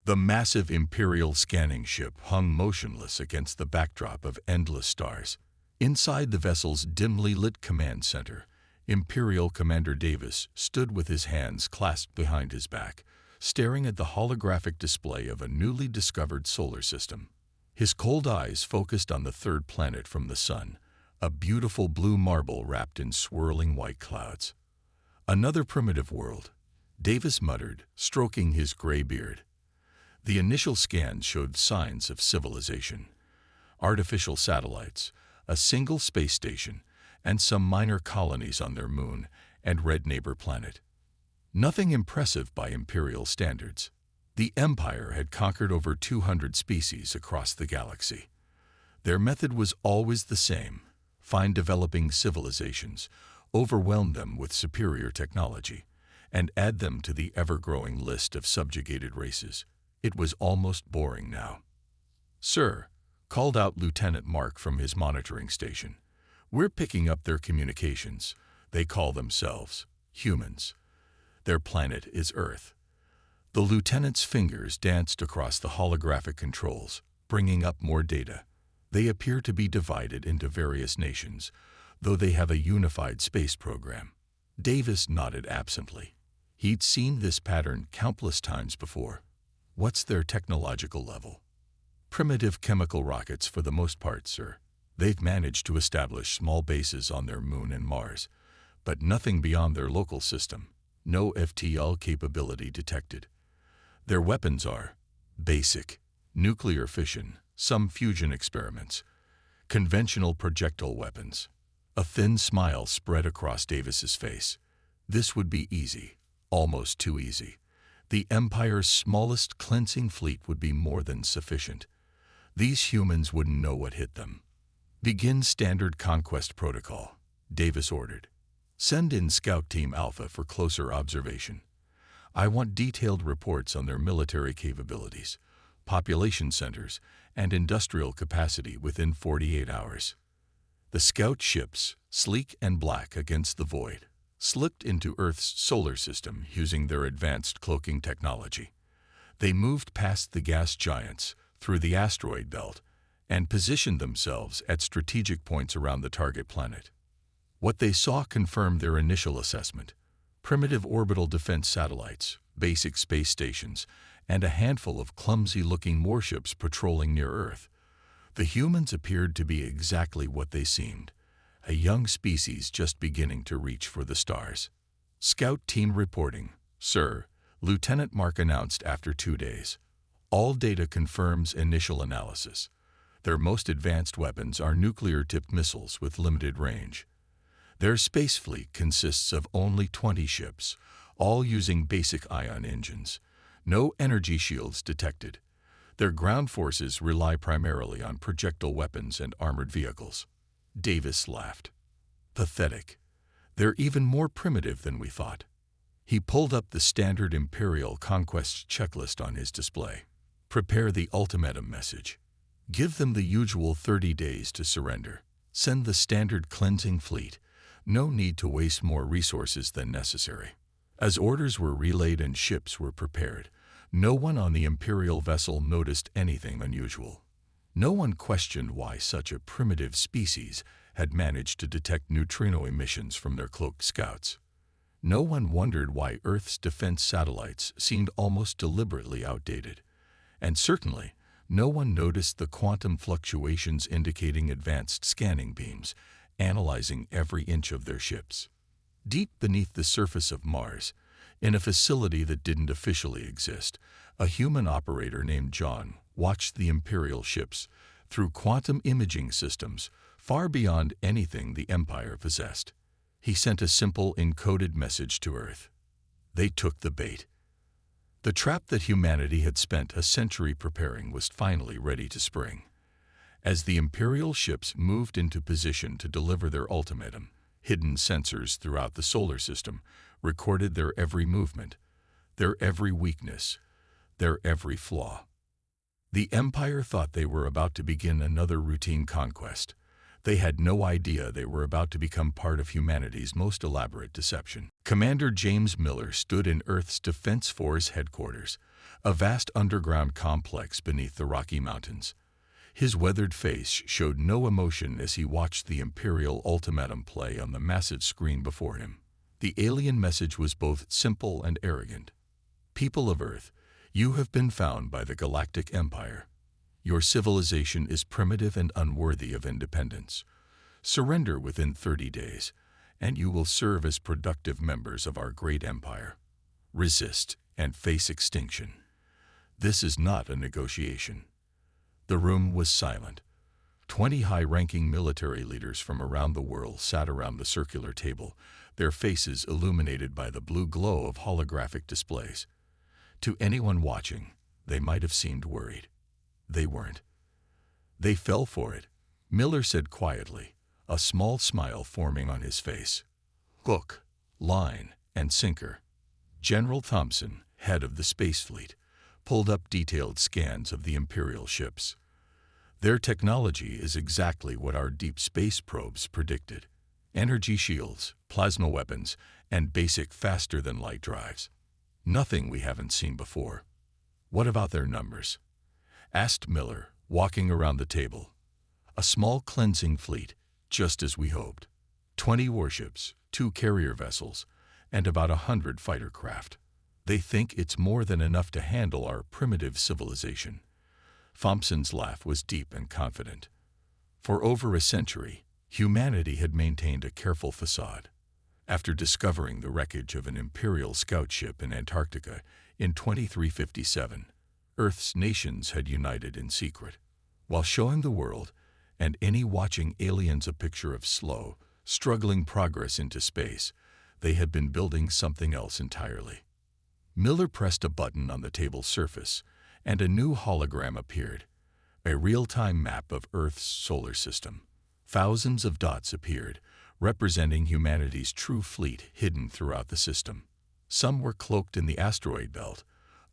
The massive Imperial scanning ship hung motionless against the backdrop of endless stars. Inside the vessel's dimly lit command center, Imperial Commander Davis stood with his hands clasped behind his back, staring at the holographic display of a newly discovered solar system. His cold eyes focused on the third planet from the sun, a beautiful blue marble wrapped in swirling white clouds. "Another primitive world," Davis muttered, stroking his gray beard. The initial scans showed signs of civilization. Artificial satellites, a single space station, and some minor colonies on their moon and red neighbor planet. Nothing impressive by Imperial standards. The Empire had conquered over 200 species across the galaxy. Their method was always the same: find developing civilizations, overwhelm them with superior technology, and add them to the ever-growing list of subjugated races. It was almost boring now. "Sir," called out Lieutenant Mark from his monitoring station, "we're picking up their communications. They call themselves humans. Their planet is Earth." The lieutenant's fingers danced across the holographic controls, bringing up more data. "They appear to be divided into various nations, though they have a unified space program." Davis nodded absently. He'd seen this pattern countless times before. "What's their technological level?" "Primitive chemical rockets for the most part, sir. They've managed to establish small bases on their moon and Mars, but nothing beyond their local system. No FTL capability detected. Their weapons are basic, nuclear fission, some fusion experiments, conventional projectile weapons." A thin smile spread across Davis's face. This would be easy, almost too easy. The Empire's smallest cleansing fleet would be more than sufficient. These humans wouldn't know what hit them. "Begin standard conquest protocol," Davis ordered. "Send in Scout Team Alpha for closer observation. I want detailed reports on their military capabilities, population centers, and industrial capacity within 48 hours." The scout ships, sleek and black against the void, slipped into Earth's solar system using their advanced cloaking technology. They moved past the gas giants, through the asteroid belt, and positioned themselves at strategic points around the target planet. What they saw confirmed their initial assessment: primitive orbital defense satellites, basic space stations, and a handful of clumsy-looking warships patrolling near Earth. The humans appeared to be exactly what they seemed: a young species just beginning to reach for the stars. "Scout team reporting, sir," Lieutenant Mark announced after 2 days. "All data confirms initial analysis. Their most advanced weapons are nuclear-tipped missiles with limited range. Their space fleet consists of only 20 ships, all using basic ion engines. No energy shields detected. Their ground forces rely primarily on projectile weapons and armored vehicles." Davis laughed. "Pathetic. They're even more primitive than we thought." He pulled up the standard Imperial conquest checklist on his display. "Prepare the ultimatum message. Give them the usual 30 days to surrender. Send the standard cleansing fleet. No need to waste more resources than necessary." As orders were relayed and ships were prepared, no one on the Imperial vessel noticed anything unusual. No one questioned why such a primitive species had managed to detect neutrino emissions from their cloaked scouts. No one wondered why Earth's defense satellites seemed almost deliberately outdated. And certainly, no one noticed the quantum fluctuations indicating advanced scanning beams, analyzing every inch of their ships. Deep beneath the surface of Mars, in a facility that didn't officially exist, a human operator named John watched the Imperial ships through quantum imaging systems far beyond anything the Empire possessed. He sent a simple encoded message to Earth. They took the bait. The trap that humanity had spent a century preparing was finally ready to spring. As the Imperial ships moved into position to deliver their ultimatum, hidden sensors throughout the solar system recorded their every movement, their every weakness, their every flaw. The Empire thought they were about to begin another routine conquest. They had no idea they were about to become part of humanity's most elaborate deception. Commander James Miller stood in Earth's Defense Force headquarters, a vast underground complex beneath the Rocky Mountains. His weathered face showed no emotion as he watched the Imperial ultimatum play on the massive screen before him. The alien message was both simple and arrogant. People of Earth, you have been found by the Galactic Empire. Your civilization is primitive and unworthy of independence. Surrender within 30 days, and you will serve as productive members of our great empire. Resist and face extinction. This is not a negotiation. The room was silent. 20 high-ranking military leaders from around the world sat around the circular table, their faces illuminated by the blue glow of holographic displays. To anyone watching, they might have seemed worried. They weren't. They fell for it, Miller said quietly, a small smile forming on his face. Hook, line, and sinker. General Thompson, head of the Space Fleet, pulled up detailed scans of the Imperial ships. Their technology is exactly what our deep space probes predicted. Energy shields, plasma weapons, and basic faster-than-light drives. Nothing we haven't seen before. What about their numbers? Asked Miller, walking around the table. A small cleansing fleet, just as we hoped. 20 warships, 2 carrier vessels, and about 100 fighter craft. They think it's more than enough to handle our primitive civilization. Thompson's laugh was deep and confident. For over a century, humanity had maintained a careful facade. After discovering the wreckage of an Imperial scout ship in Antarctica in 2357, Earth's nations had united in secret. While showing the world, and any watching aliens a picture of slow, struggling progress into space, they had been building something else entirely. Miller pressed a button on the table's surface, and a new hologram appeared, a real-time map of Earth's solar system. Thousands of dots appeared, representing humanity's true fleet hidden throughout the system. Some were cloaked in the asteroid belt,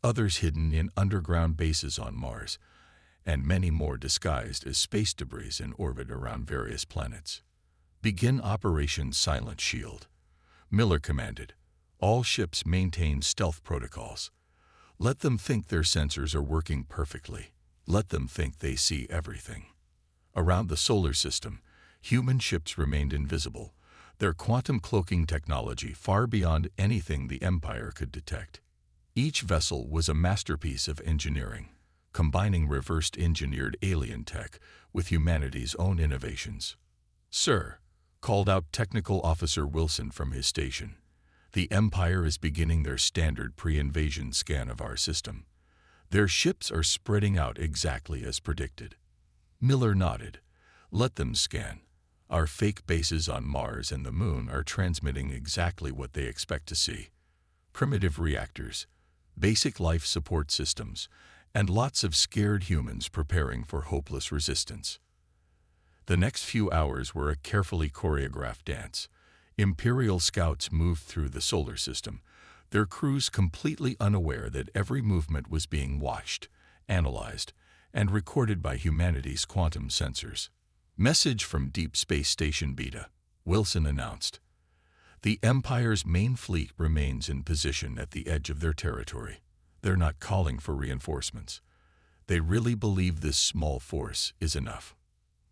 others hidden in underground bases on Mars, and many more disguised as space debris in orbit around various planets. Begin Operation Silent Shield, Miller commanded. All ships maintain stealth protocols. Let them think their sensors are working perfectly. Let them think they see everything. Around the solar system, human ships remained invisible, their quantum cloaking technology far beyond anything the Empire could detect. Each vessel was a masterpiece of engineering, combining reversed-engineered alien tech with humanity's own innovations. "Sir," called out Technical Officer Wilson from his station, "the Empire is beginning their standard pre-invasion scan of our system. Their ships are spreading out exactly as predicted." Miller nodded. "Let them scan. Our fake bases on Mars and the Moon are transmitting exactly what they expect to see. Primitive reactors, basic life support systems, and lots of scared humans preparing for hopeless resistance." The next few hours were a carefully choreographed dance. Imperial scouts moved through the solar system, their crews completely unaware that every movement was being watched, analyzed, and recorded by humanity's quantum sensors. "Message from Deep Space Station Beta," Wilson announced. "The Empire's main fleet remains in position at the edge of their territory. They're not calling for reinforcements. They really believe this small force is enough."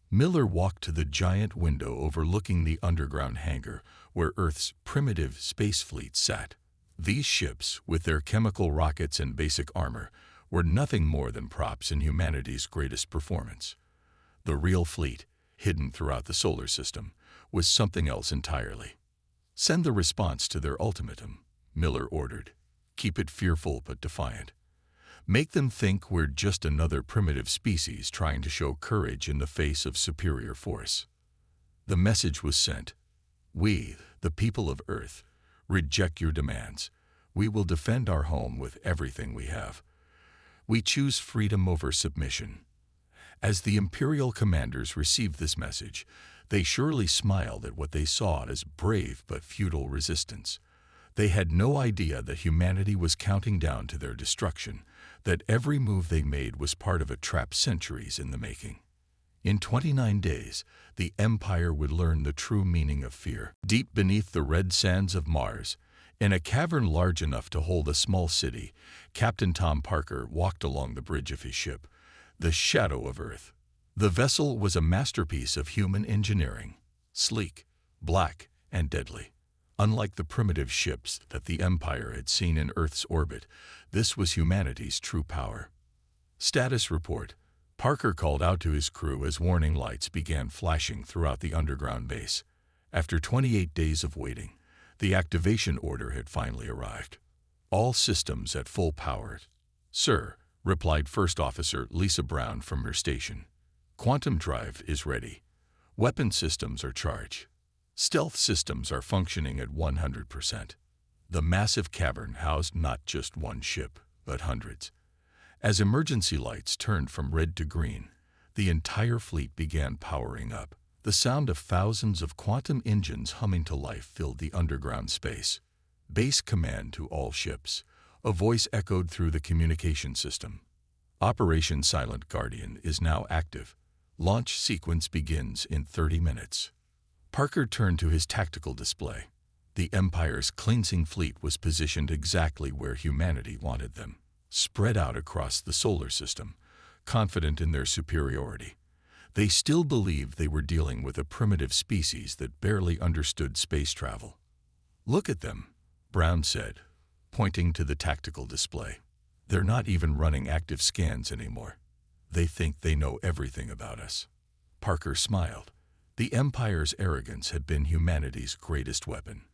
Miller walked to the giant window overlooking the underground hangar where Earth's primitive space fleet sat. These ships, with their chemical rockets and basic armor, were nothing more than props in humanity's greatest performance. The real fleet, hidden throughout the solar system, was something else entirely. "Send the response to their ultimatum," Miller ordered. "Keep it fearful but defiant. Make them think we're just another primitive species trying to show courage in the face of superior force." The message was sent. "We, the people of Earth, reject your demands. We will defend our home with everything we have. We choose freedom over submission." As the Imperial commanders received this message, they surely smiled at what they saw as brave but futile resistance. They had no idea that humanity was counting down to their destruction, that every move they made was part of a trap centuries in the making. In 29 days, the Empire would learn the true meaning of fear. Deep beneath the red sands of Mars, In a cavern large enough to hold a small city, Captain Tom Parker walked along the bridge of his ship, the Shadow of Earth. The vessel was a masterpiece of human engineering, sleek, black, and deadly. Unlike the primitive ships that the Empire had seen in Earth's orbit, this was humanity's true power. Status report. Parker called out to his crew as warning lights began flashing throughout the underground base. After 28 days of waiting, the activation order had finally arrived. All systems at full power. "Sir," replied First Officer Lisa Brown from her station. "Quantum drive is ready. Weapon systems are charged. Stealth systems are functioning at 100%. The massive cavern housed not just one ship, but hundreds. As emergency lights turned from red to green, the entire fleet began powering up. The sound of thousands of quantum engines humming to life filled the underground space. "Base command to all ships," a voice echoed through the communication system. "Operation Silent Guardian is now active. Launch sequence begins in 30 minutes. Parker turned to his tactical display. The Empire's cleansing fleet was positioned exactly where humanity wanted them, spread out across the solar system, confident in their superiority. They still believed they were dealing with a primitive species that barely understood space travel. "Look at them," Brown said, pointing to the tactical display. "They're not even running active scans anymore. They think they know everything about us." Parker smiled. The Empire's arrogance had been humanity's greatest weapon.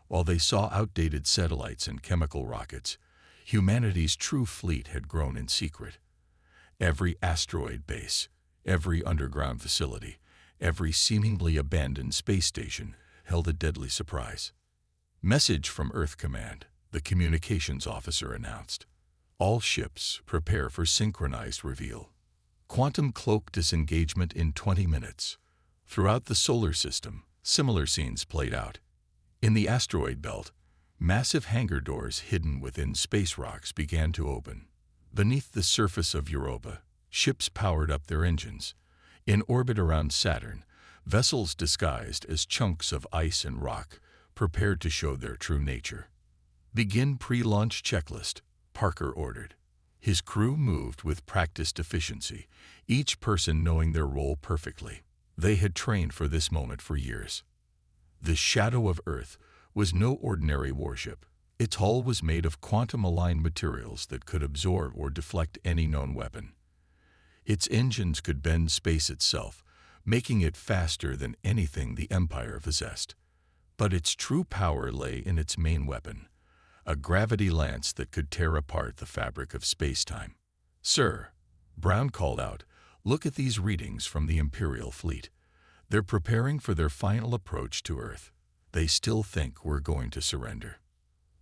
While they saw outdated satellites and chemical rockets, humanity's true fleet had grown in secret. Every asteroid base, every underground facility, every seemingly abandoned space station held a deadly surprise. "Message from Earth Command," the communications officer announced. "All ships prepare for synchronized reveal. Quantum cloak disengagement in 20 minutes. Throughout the solar system, similar scenes played out. In the asteroid belt, massive hangar doors hidden within space rocks began to open. Beneath the surface of Europa, ships powered up their engines. In orbit around Saturn, vessels disguised as chunks of ice and rock prepared to show their true nature. "Begin pre-launch checklist," Parker ordered. His crew moved with practiced efficiency, each person knowing their role perfectly. They had trained for this moment for years. The Shadow of Earth was no ordinary warship. Its hull was made of quantum-aligned materials that could absorb or deflect any known weapon. Its engines could bend space itself, making it faster than anything the Empire possessed. But its true power lay in its main weapon, a gravity lance that could tear apart the fabric of space-time. "Sir," Brown called out, "look at these readings from the Imperial fleet. They're preparing for their final approach to Earth. They still think we're going to surrender."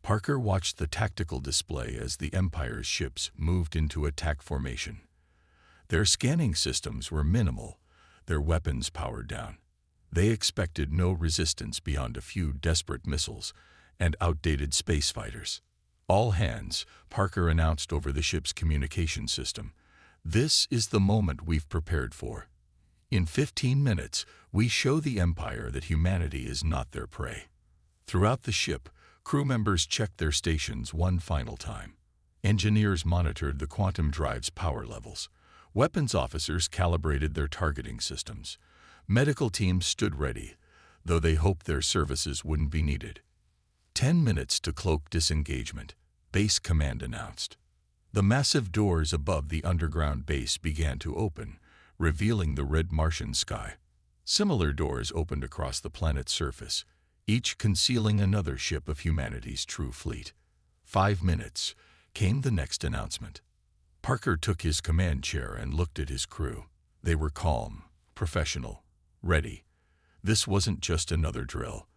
Parker watched the tactical display as the Empire's ships moved into attack formation. Their scanning systems were minimal, their weapons powered down. They expected no resistance beyond a few desperate missiles and outdated space fighters. "All hands," Parker announced over the ship's communication system. "This is the moment we've prepared for. In 15 minutes, we show the Empire that humanity is not their prey." Throughout the ship, crew members checked their stations one final time. Engineers monitored the quantum drive's power levels. Weapons officers calibrated their targeting systems. Medical teams stood ready, though they hoped their services wouldn't be needed. 10 minutes to cloak disengagement, Base Command announced. The massive doors above the underground base began to open, revealing the red Martian sky. Similar doors opened across the planet's surface, each concealing another ship of humanity's true fleet. 5 minutes, came the next announcement. Parker took his command chair and looked at his crew. They were calm, professional, ready. This wasn't just another drill.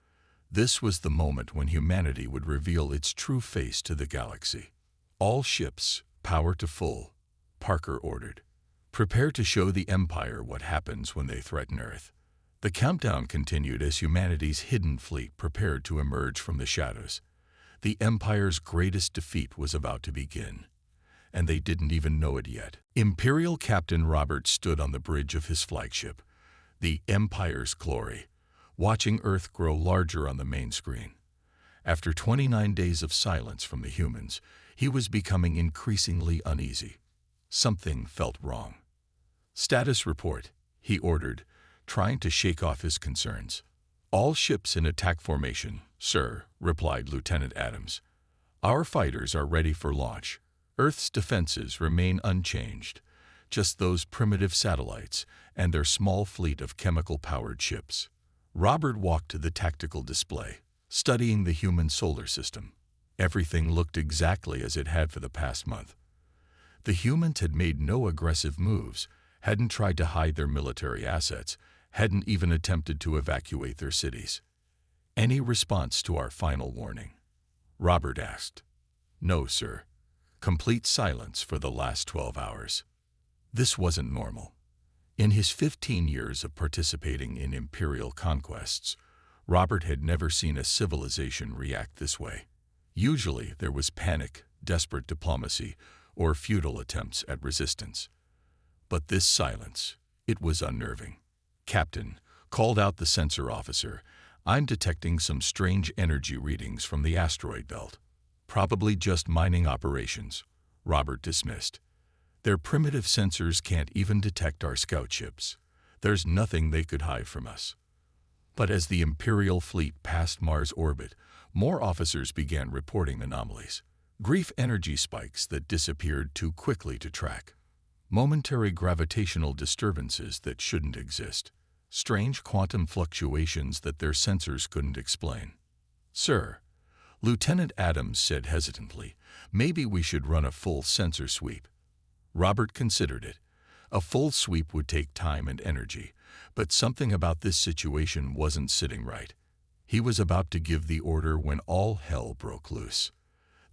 This was the moment when humanity would reveal its true face to the galaxy. "All ships, power to full," Parker ordered. "Prepare to show the Empire what happens when they threaten Earth." The countdown continued as humanity's hidden fleet prepared to emerge from the shadows. The Empire's greatest defeat was about to begin, and they didn't even know it yet. Imperial Captain Robert stood on the bridge of his flagship, the Empire's glory, watching Earth grow larger on the main screen. After 29 days of silence from the humans, he was becoming increasingly uneasy. Something felt wrong. "Status report," he ordered, trying to shake off his concerns. "All ships in attack formation, sir," replied Lieutenant Adams. "Our fighters are ready for launch. Earth's defenses remain unchanged, just those primitive satellites and their small fleet of chemical-powered ships." Robert walked to the tactical display, studying the human solar system. Everything looked exactly as it had for the past month. The humans had made no aggressive moves, hadn't tried to hide their military assets, hadn't even attempted to evacuate their cities. "Any response to our final warning?" Robert asked. "No, sir. Complete silence for the last 12 hours. This wasn't normal. In his 15 years of participating in imperial conquests, Robert had never seen a civilization react this way. Usually there was panic, desperate diplomacy, or futile attempts at resistance. But this silence, it was unnerving. "Captain," called out the sensor officer, "I'm detecting some strange energy readings from the asteroid belt." "Probably just mining operations," Robert dismissed. "Their primitive sensors can't even detect our scout ships. There's nothing they could hide from us." But as the Imperial fleet passed Mars' orbit, more officers began reporting anomalies. Brief energy spikes that disappeared too quickly to track. Momentary gravitational disturbances that shouldn't exist. Strange quantum fluctuations that their sensors couldn't explain. "Sir," Lieutenant Adams said hesitantly, "maybe we should run a full sensor sweep." Robert considered it. A full sweep would take time and energy, but something about this situation wasn't sitting right. He was about to give the order when all hell broke loose.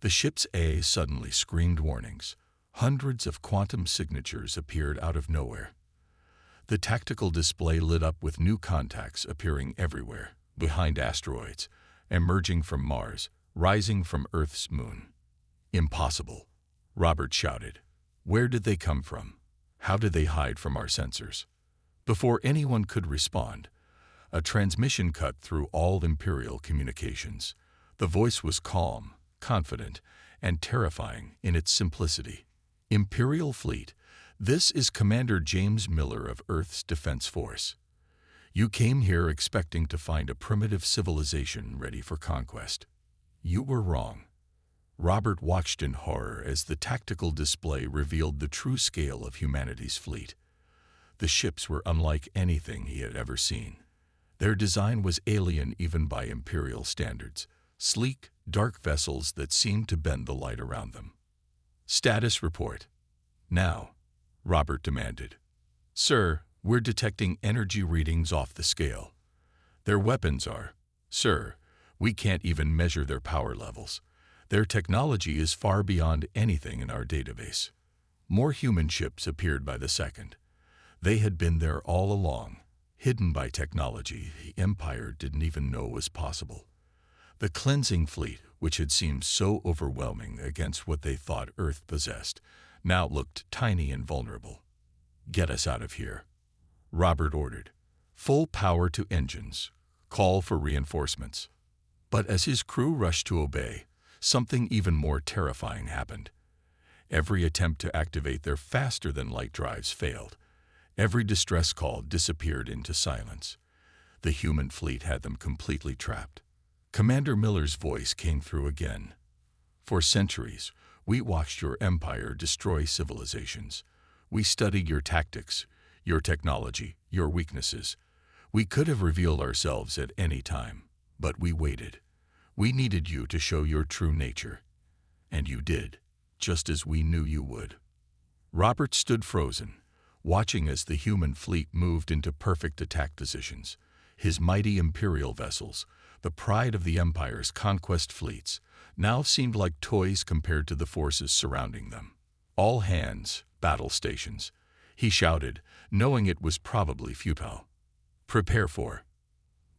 The ship's A suddenly screamed warnings. Hundreds of quantum signatures appeared out of nowhere. The tactical display lit up with new contacts appearing everywhere, behind asteroids, emerging from Mars, rising from Earth's moon. "Impossible," Robert shouted. "Where did they come from? How did they hide from our sensors?" Before anyone could respond, a transmission cut through all Imperial communications. The voice was calm, confident, and terrifying in its simplicity. "Imperial Fleet, this is Commander James Miller of Earth's Defense Force. You came here expecting to find a primitive civilization ready for conquest. You were wrong." Robert watched in horror as the tactical display revealed the true scale of humanity's fleet. The ships were unlike anything he had ever seen. Their design was alien even by Imperial standards, sleek, dark vessels that seemed to bend the light around them. "Status report." "Now," Robert demanded. "Sir, we're detecting energy readings off the scale. Their weapons are, sir, we can't even measure their power levels. Their technology is far beyond anything in our database." More human ships appeared by the second. They had been there all along, hidden by technology the Empire didn't even know was possible. The cleansing fleet, which had seemed so overwhelming against what they thought Earth possessed, now looked tiny and vulnerable. "Get us out of here," Robert ordered. "Full power to engines. Call for reinforcements." But as his crew rushed to obey, something even more terrifying happened. Every attempt to activate their faster-than-light drives failed. Every distress call disappeared into silence. The human fleet had them completely trapped. Commander Miller's voice came through again. "For centuries, we watched your empire destroy civilizations. We studied your tactics, your technology, your weaknesses. We could have revealed ourselves at any time, but we waited. We needed you to show your true nature. And you did, just as we knew you would." Robert stood frozen, watching as the human fleet moved into perfect attack positions. His mighty Imperial vessels, the pride of the Empire's conquest fleets, now seemed like toys compared to the forces surrounding them. "All hands, battle stations," he shouted, knowing it was probably futile. "Prepare for."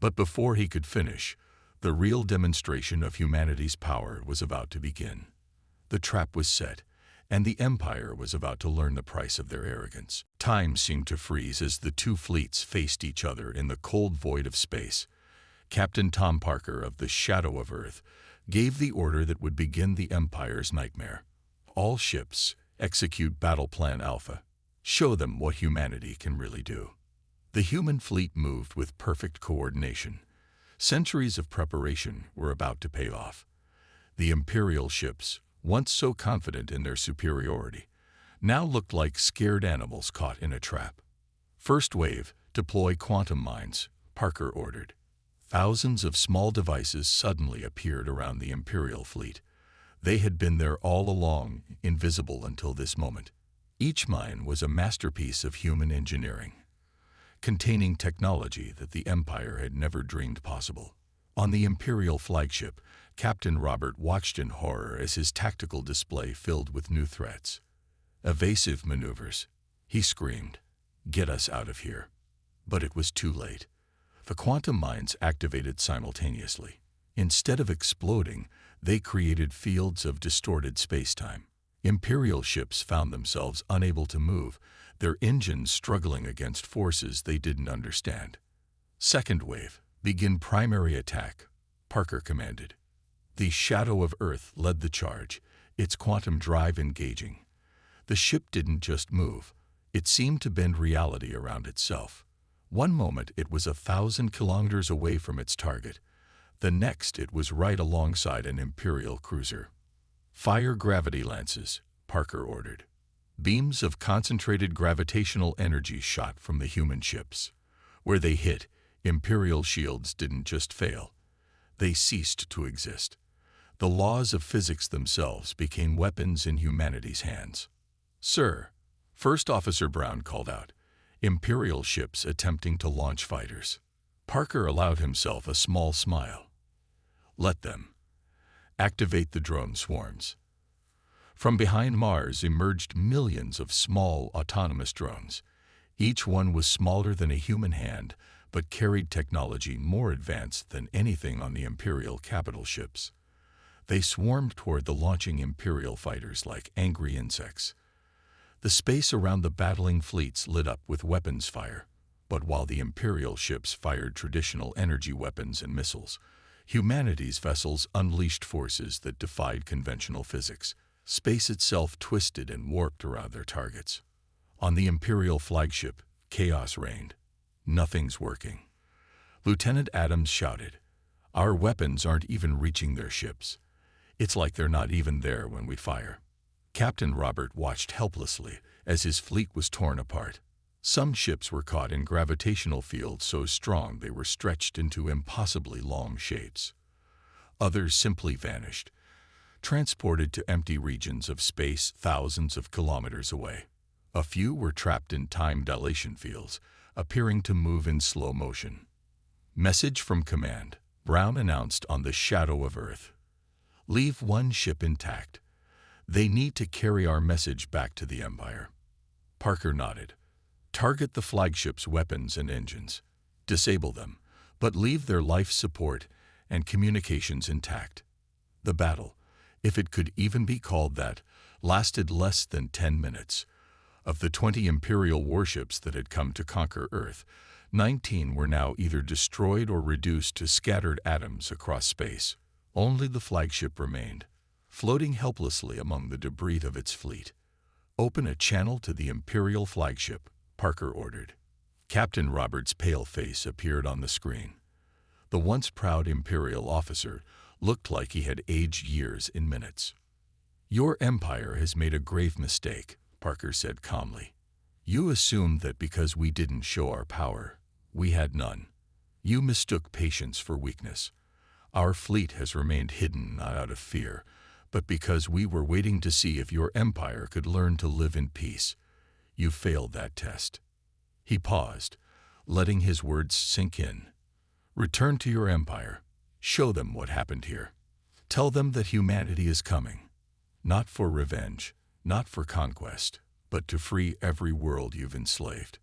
But before he could finish, the real demonstration of humanity's power was about to begin. The trap was set, and the Empire was about to learn the price of their arrogance. Time seemed to freeze as the two fleets faced each other in the cold void of space. Captain Tom Parker of the Shadow of Earth, gave the order that would begin the Empire's nightmare. All ships, execute Battle Plan Alpha. Show them what humanity can really do. The human fleet moved with perfect coordination. Centuries of preparation were about to pay off. The Imperial ships, once so confident in their superiority, now looked like scared animals caught in a trap. First wave, deploy quantum mines, Parker ordered. Thousands of small devices suddenly appeared around the Imperial fleet. They had been there all along, invisible until this moment. Each mine was a masterpiece of human engineering, containing technology that the Empire had never dreamed possible. On the Imperial flagship, Captain Robert watched in horror as his tactical display filled with new threats. Evasive maneuvers. He screamed, "Get us out of here." But it was too late. The quantum mines activated simultaneously. Instead of exploding, they created fields of distorted space-time. Imperial ships found themselves unable to move, their engines struggling against forces they didn't understand. Second wave, begin primary attack, Parker commanded. The Shadow of Earth led the charge, its quantum drive engaging. The ship didn't just move, it seemed to bend reality around itself. One moment it was 1,000 kilometers away from its target. The next it was right alongside an Imperial cruiser. Fire gravity lances, Parker ordered. Beams of concentrated gravitational energy shot from the human ships. Where they hit, Imperial shields didn't just fail. They ceased to exist. The laws of physics themselves became weapons in humanity's hands. "Sir," First Officer Brown called out, Imperial ships attempting to launch fighters. Parker allowed himself a small smile. "Let them. Activate the drone swarms." From behind Mars emerged millions of small, autonomous drones. Each one was smaller than a human hand, but carried technology more advanced than anything on the Imperial capital ships. They swarmed toward the launching Imperial fighters like angry insects. The space around the battling fleets lit up with weapons fire, but while the Imperial ships fired traditional energy weapons and missiles, humanity's vessels unleashed forces that defied conventional physics. Space itself twisted and warped around their targets. On the Imperial flagship, chaos reigned. "Nothing's working." Lieutenant Adams shouted, "Our weapons aren't even reaching their ships. It's like they're not even there when we fire." Captain Robert watched helplessly as his fleet was torn apart. Some ships were caught in gravitational fields so strong they were stretched into impossibly long shapes. Others simply vanished, transported to empty regions of space thousands of kilometers away. A few were trapped in time dilation fields, appearing to move in slow motion. "Message from command," Brown announced on the Shadow of Earth. "Leave one ship intact. They need to carry our message back to the Empire." Parker nodded. "Target the flagship's weapons and engines. Disable them, but leave their life support and communications intact." The battle, if it could even be called that, lasted less than 10 minutes. Of the 20 Imperial warships that had come to conquer Earth, 19 were now either destroyed or reduced to scattered atoms across space. Only the flagship remained, floating helplessly among the debris of its fleet. "Open a channel to the Imperial flagship," Parker ordered. Captain Robert's pale face appeared on the screen. The once proud Imperial officer looked like he had aged years in minutes. "Your Empire has made a grave mistake," Parker said calmly. "You assumed that because we didn't show our power, we had none. You mistook patience for weakness. Our fleet has remained hidden not out of fear, but because we were waiting to see if your Empire could learn to live in peace. You failed that test." He paused, letting his words sink in. "Return to your Empire. Show them what happened here. Tell them that humanity is coming. Not for revenge, not for conquest, but to free every world you've enslaved.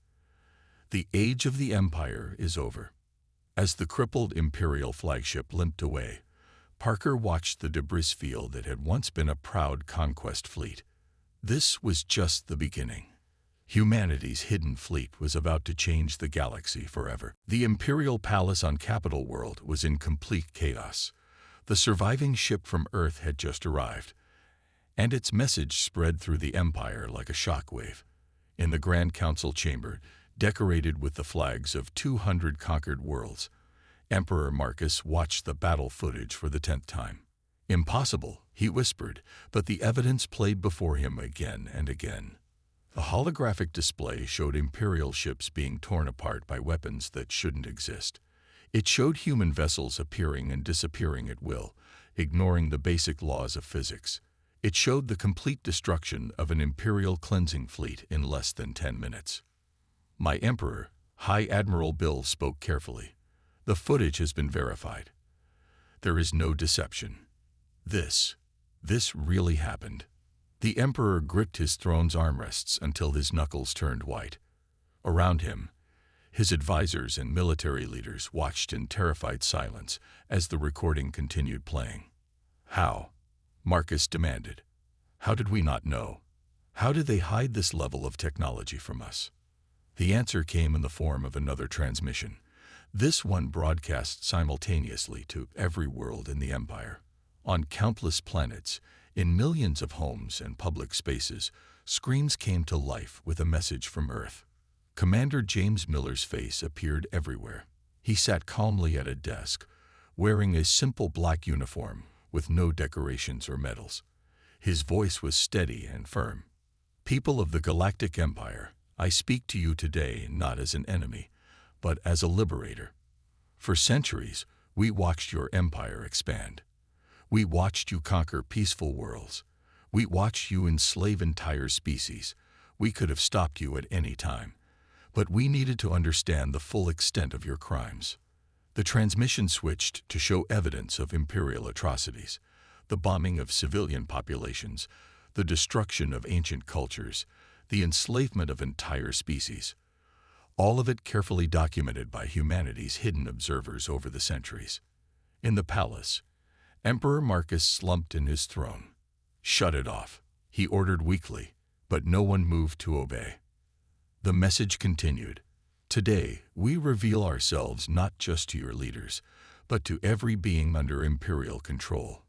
The age of the Empire is over." As the crippled Imperial flagship limped away, Parker watched the debris field that had once been a proud conquest fleet. This was just the beginning. Humanity's hidden fleet was about to change the galaxy forever. The Imperial Palace on Capital World was in complete chaos. The surviving ship from Earth had just arrived, and its message spread through the Empire like a shockwave. In the Grand Council chamber, decorated with the flags of 200 conquered worlds, Emperor Marcus watched the battle footage for the 10th time. "Impossible," he whispered, but the evidence played before him again and again. A holographic display showed Imperial ships being torn apart by weapons that shouldn't exist. It showed human vessels appearing and disappearing at will, ignoring the basic laws of physics. It showed the complete destruction of an Imperial cleansing fleet in less than 10 minutes. "My Emperor," High Admiral Bill spoke carefully, "the footage has been verified. There is no deception. This really happened." The Emperor gripped his throne's armrests until his knuckles turned white. Around him, his advisors and military leaders watched in terrified silence as the recording continued playing. "How?" Marcus demanded. "How did we not know? How did they hide this level of technology from us?" The answer came in the form of another transmission. This one broadcast simultaneously to every world in the Empire. On countless planets, in millions of homes and public spaces, screens came to life with a message from Earth. Commander James Miller's face appeared everywhere. He sat calmly at a desk, wearing a simple black uniform with no decorations or medals. His voice was steady and firm. "People of the Galactic Empire, I speak to you today not as an enemy, but as a liberator. For centuries, we watched your empire expand. We watched you conquer peaceful worlds. We watched you enslave entire species. We could have stopped you at any time, but we needed to understand the full extent of your crimes." The transmission switched to show evidence of Imperial atrocities, the bombing of civilian populations, the destruction of ancient cultures, the enslavement of entire species. All of it carefully documented by humanity's hidden observers over the centuries. In the palace, Emperor Marcus slumped in his throne. "Shut it off," he ordered weakly, but no one moved to obey. The message continued. "Today, we reveal ourselves not just to your leaders, but to every being under Imperial control.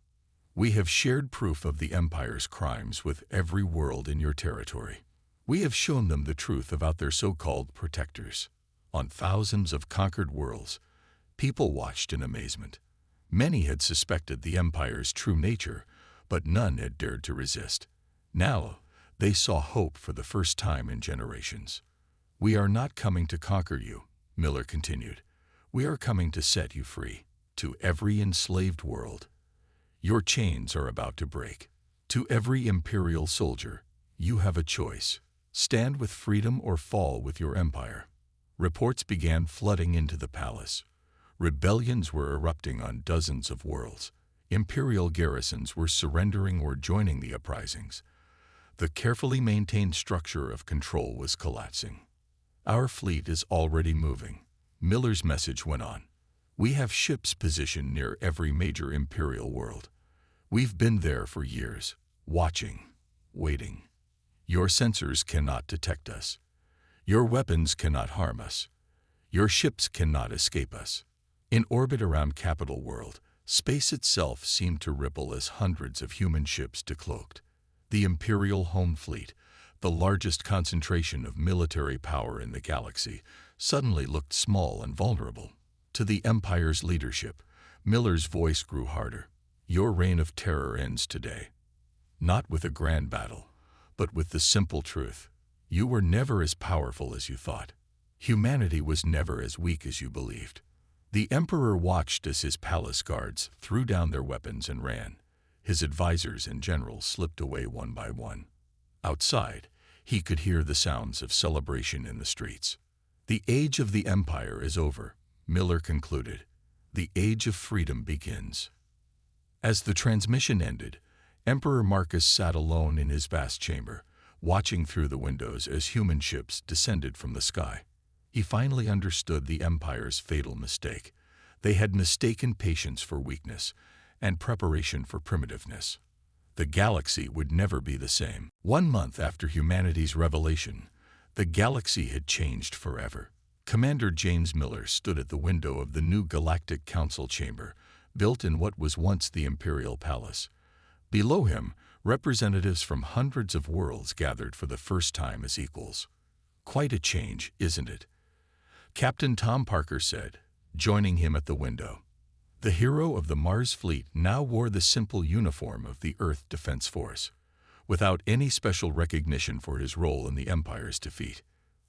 We have shared proof of the Empire's crimes with every world in your territory. We have shown them the truth about their so-called protectors. On thousands of conquered worlds, people watched in amazement. Many had suspected the Empire's true nature, but none had dared to resist. Now, they saw hope for the first time in generations. We are not coming to conquer you," Miller continued. "We are coming to set you free. To every enslaved world, your chains are about to break. To every Imperial soldier, you have a choice. Stand with freedom or fall with your empire." Reports began flooding into the palace. Rebellions were erupting on dozens of worlds. Imperial garrisons were surrendering or joining the uprisings. The carefully maintained structure of control was collapsing. "Our fleet is already moving," Miller's message went on. "We have ships positioned near every major Imperial world. We've been there for years, watching, waiting. Your sensors cannot detect us. Your weapons cannot harm us. Your ships cannot escape us." In orbit around Capital World, space itself seemed to ripple as hundreds of human ships decloaked. The Imperial Home Fleet, the largest concentration of military power in the galaxy, suddenly looked small and vulnerable. To the Empire's leadership, Miller's voice grew harder. "Your reign of terror ends today. Not with a grand battle, but with the simple truth. You were never as powerful as you thought. Humanity was never as weak as you believed." The Emperor watched as his palace guards threw down their weapons and ran. His advisors and generals slipped away one by one. Outside, he could hear the sounds of celebration in the streets. "The age of the Empire is over," Miller concluded. "The age of freedom begins." As the transmission ended, Emperor Marcus sat alone in his vast chamber, watching through the windows as human ships descended from the sky. He finally understood the Empire's fatal mistake. They had mistaken patience for weakness and preparation for primitiveness. The galaxy would never be the same. 1 month after humanity's revelation, the galaxy had changed forever. Commander James Miller stood at the window of the new Galactic Council chamber, built in what was once the Imperial Palace. Below him, representatives from hundreds of worlds gathered for the first time as equals. "Quite a change, isn't it?" Captain Tom Parker said, joining him at the window. The hero of the Mars fleet now wore the simple uniform of the Earth Defense Force, without any special recognition for his role in the Empire's defeat.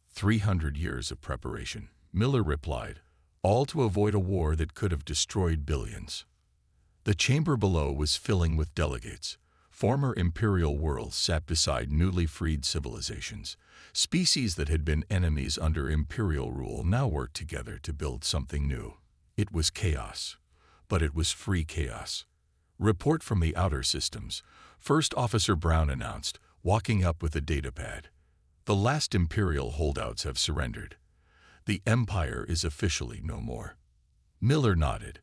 300 years of preparation, Miller replied, all to avoid a war that could have destroyed billions. The chamber below was filling with delegates. Former imperial worlds sat beside newly freed civilizations. Species that had been enemies under imperial rule now worked together to build something new. It was chaos, but it was free chaos. "Report from the outer systems," First Officer Brown announced, walking up with a datapad. "The last imperial holdouts have surrendered. The Empire is officially no more." Miller nodded.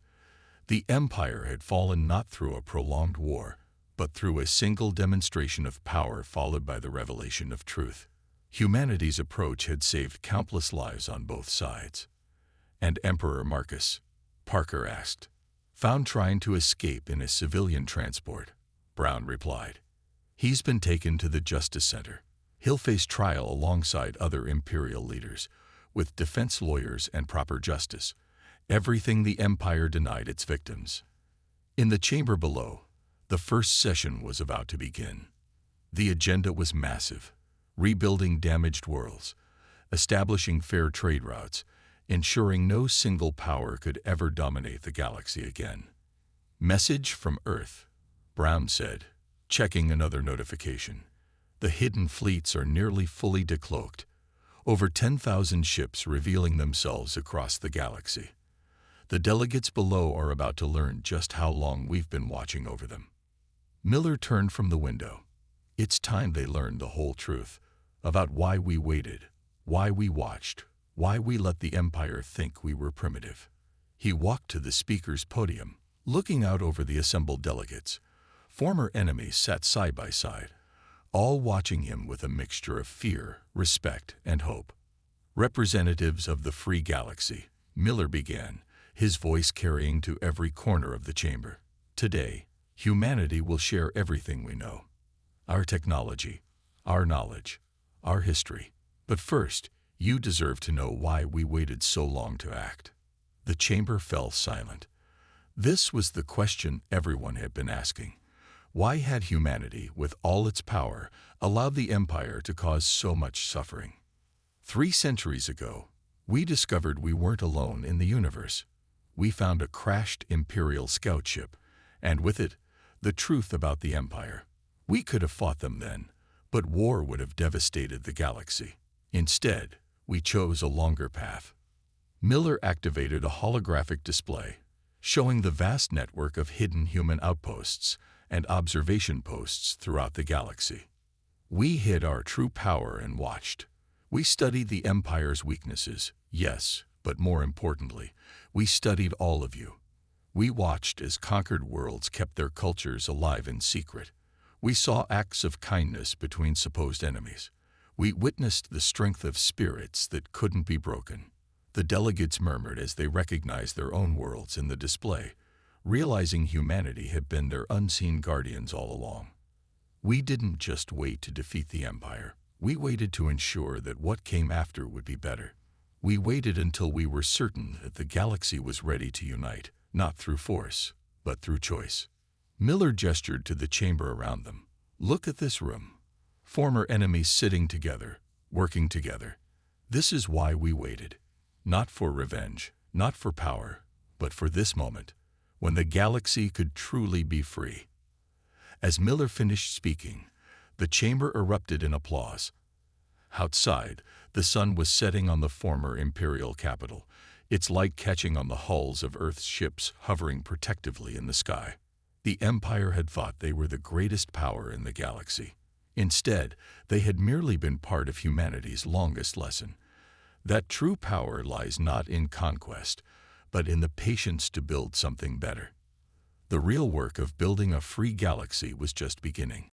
The Empire had fallen not through a prolonged war, but through a single demonstration of power followed by the revelation of truth. Humanity's approach had saved countless lives on both sides. "And Emperor Marcus?" Parker asked. "Found trying to escape in a civilian transport," Brown replied. "He's been taken to the Justice Center. He'll face trial alongside other imperial leaders, with defense lawyers and proper justice. Everything the Empire denied its victims." In the chamber below, the first session was about to begin. The agenda was massive: rebuilding damaged worlds, establishing fair trade routes, ensuring no single power could ever dominate the galaxy again. "Message from Earth," Brown said, checking another notification. "The hidden fleets are nearly fully decloaked. Over 10,000 ships revealing themselves across the galaxy. The delegates below are about to learn just how long we've been watching over them." Miller turned from the window. "It's time they learned the whole truth about why we waited, why we watched, why we let the Empire think we were primitive." He walked to the speaker's podium, looking out over the assembled delegates. Former enemies sat side by side, all watching him with a mixture of fear, respect, and hope. "Representatives of the free galaxy," Miller began, his voice carrying to every corner of the chamber. "Today, humanity will share everything we know. Our technology, our knowledge, our history. But first, you deserve to know why we waited so long to act." The chamber fell silent. This was the question everyone had been asking. Why had humanity, with all its power, allowed the Empire to cause so much suffering? 3 centuries ago, we discovered we weren't alone in the universe. We found a crashed Imperial scout ship, and with it, the truth about the Empire. We could have fought them then, but war would have devastated the galaxy. Instead, we chose a longer path. Miller activated a holographic display, showing the vast network of hidden human outposts and observation posts throughout the galaxy. We hid our true power and watched. We studied the Empire's weaknesses, yes, but more importantly, we studied all of you. We watched as conquered worlds kept their cultures alive in secret. We saw acts of kindness between supposed enemies. We witnessed the strength of spirits that couldn't be broken. The delegates murmured as they recognized their own worlds in the display, realizing humanity had been their unseen guardians all along. We didn't just wait to defeat the Empire. We waited to ensure that what came after would be better. We waited until we were certain that the galaxy was ready to unite, not through force, but through choice. Miller gestured to the chamber around them. "Look at this room. Former enemies sitting together, working together. This is why we waited. Not for revenge, not for power, but for this moment, when the galaxy could truly be free." As Miller finished speaking, the chamber erupted in applause. Outside, the sun was setting on the former Imperial capital, its light catching on the hulls of Earth's ships hovering protectively in the sky. The Empire had thought they were the greatest power in the galaxy. Instead, they had merely been part of humanity's longest lesson. That true power lies not in conquest, but in the patience to build something better. The real work of building a free galaxy was just beginning.